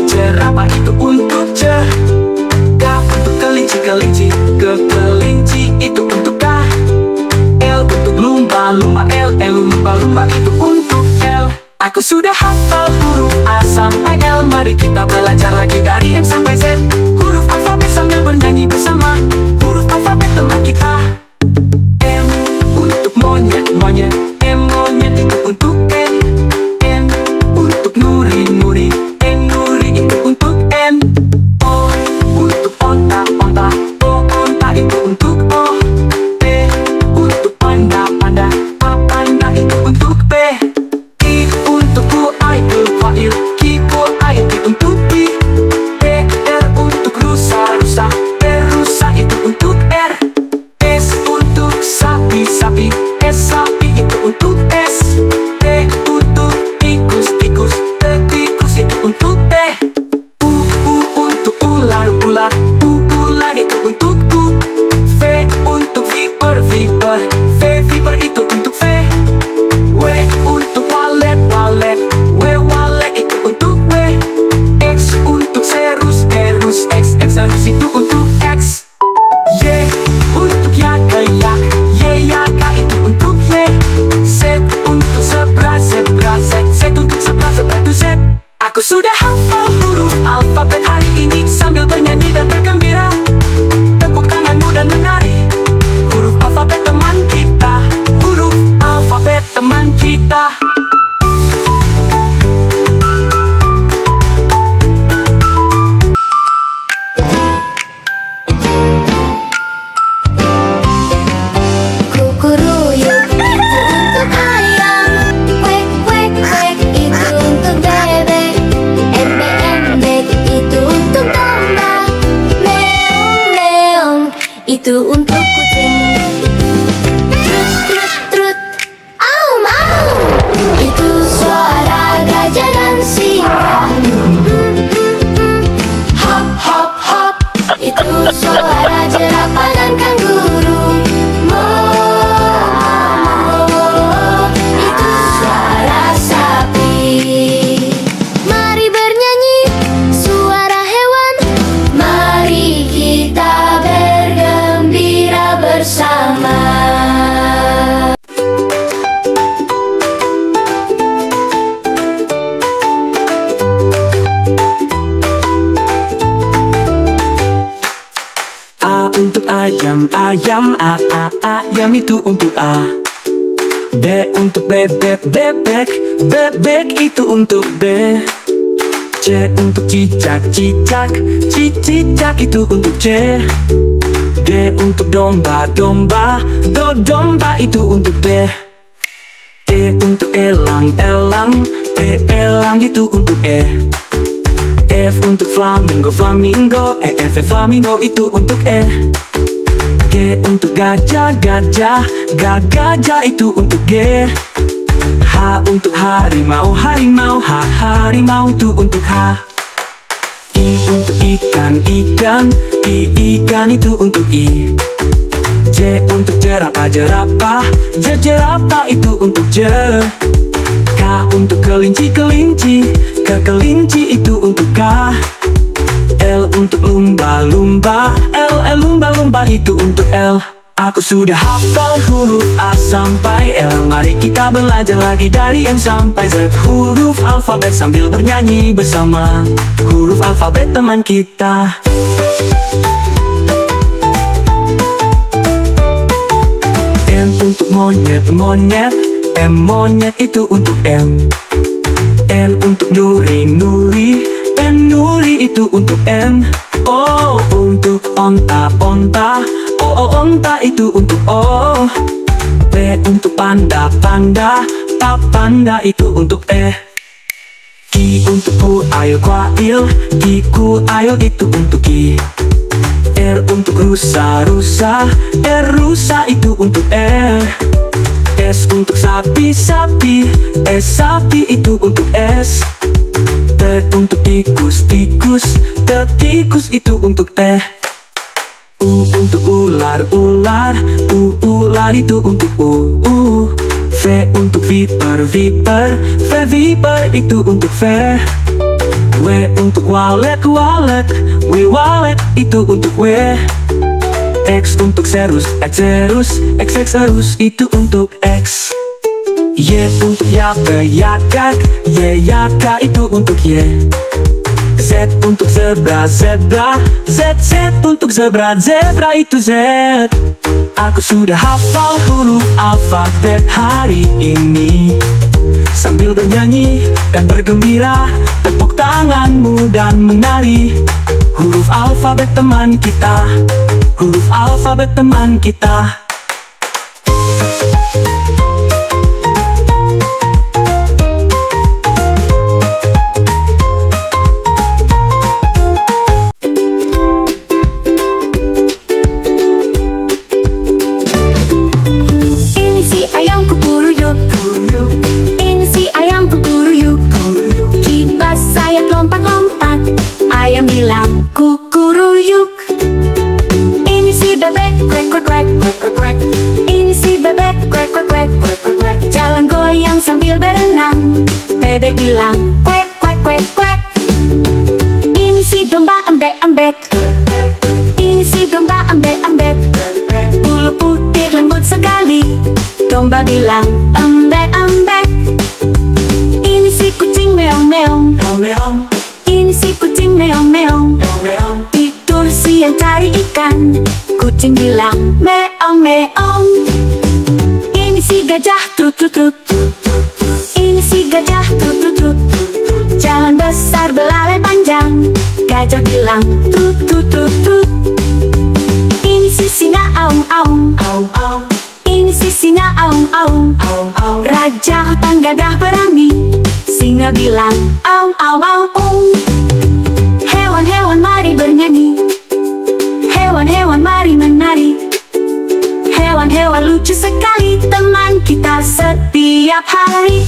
Jerapah itu untuk J. K untuk kelinci, kelinci. Kelinci itu untuk K. L untuk lumba, lumba. Lumba, lumba itu untuk L. Aku sudah hafal huruf A sampai L. Mari kita belajar lagi dari M sampai Z. Huruf alfabet sambil bernyanyi bersama. Huruf alfabet teman kita. M untuk monyet, monyet. M monyet itu untuk N. N untuk Nuri, Nuri. N Nuri itu untuk N. O untuk onta, onta. O onta itu untuk O. P untuk panda, panda. P panda itu untuk P. I untuk kuai, kuail. Ki kuai itu untuk I. P R untuk rusa, rusa. P rusa itu untuk R. S untuk sapi, sapi. S sapi itu untuk S. T untuk tikus, tikus. T tikus itu untuk T. U untuk ular, ular. Ular itu untuk U. V untuk viper, viper. V viper itu untuk V. W untuk walet, walet. W walet itu untuk W. X untuk serus, erus. X serus itu untuk X. Y untuk yaga, yak. Y yaga itu untuk Y. Z untuk zebra, zebra. Z untuk zebra, zebra itu Z. Aku sudah hafal huruf alfabet hari ini sambil bernyanyi dan bergembira. Tepuk tanganmu dan menari. Huruf alfabet teman kita. Huruf alfabet teman kita. Kukuruyuk itu untuk ayam. Kuek, kuek, kuek itu untuk bebek. Embek, embek itu untuk domba. Meong, meong itu untuk kucing. Trut, trut, trut. Aum, aum itu suara gajah dan singa. Hop, hop, hop itu suara jerapah dan kanguru. Mo, itu suara sapi. Mari bernyanyi suara hewan. Mari kita bergembira bersama. A untuk ayam, ayam. Ayam itu untuk A. B untuk bebek, bebek. Bebek itu untuk B. C untuk cicak, cicak. Cicak itu untuk C. D untuk domba, domba. Domba itu untuk D. E untuk elang, elang. Elang itu untuk E. F untuk flamingo, flamingo. Flamingo itu untuk E. G untuk gajah, gajah. Gajah itu untuk G. H untuk harimau, harimau. Harimau itu untuk H. I untuk ikan, ikan. Ikan itu untuk I. J untuk jerapah, jerapah. Jerapah itu untuk J. K untuk kelinci, kelinci. Kelinci itu untuk K. L untuk lumba, lumba. Lumba, lumba itu untuk L. Aku sudah hafal huruf A sampai L. Mari kita belajar lagi dari M sampai Z. Huruf alfabet sambil bernyanyi bersama. Huruf alfabet teman kita. M untuk monyet, monyet. M monyet itu untuk M. N untuk Nuri, Nuri. N Nuri itu untuk N. O untuk onta, onta. O onta itu untuk O. P untuk panda, panda. Panda itu untuk E. Q untuk kuail, kuail. Kuail itu untuk Q. R untuk rusa, rusa. Rusa itu untuk R. S untuk sapi, sapi. Sapi itu untuk S. T untuk tikus, tikus. Tikus itu untuk T. U untuk ular, ular. Ular itu untuk U. V untuk viper, viper. Viper itu untuk V. W untuk wallet, wallet. W wallet itu untuk W. X untuk Xerus, Xerus. X Xerus itu untuk X. Y untuk Yaka, Yaka. Y Yaka itu untuk Y. Z untuk zebra, zebra. Z untuk zebra, zebra itu Z. Aku sudah hafal huruf alfabet hari ini. Sambil bernyanyi dan bergembira, tepuk tanganmu dan menari. Huruf alfabet teman kita, huruf alfabet teman kita. Ayam bilang kukuruyuk. Ini si bebek kwek kwek kwek kwek kwek. Ini si bebek kwek kwek kwek kwek kwek. Jalan goyang sambil berenang. Bebek bilang kwek kwek kwek kwek. Ini si domba ambek ambek. Ini si domba ambek ambek. Bulu putih lembut sekali. Domba bilang ambek ambek. Ini si kucing meong meong. Ini si kucing meong meong. Tidur siang cari ikan. Kucing bilang meong meong. Ini si gajah trut trut trut. Ini si gajah trut trut trut. Jalan besar belalai panjang. Gajah bilang trut trut trut trut. Ini si singa aung aung. Ini si singa aung aung. Raja hutan gagah berani. Singa bilang aung aung aung. Hewan-hewan mari bernyanyi. Hewan-hewan mari menari. Hewan-hewan lucu sekali teman kita setiap hari.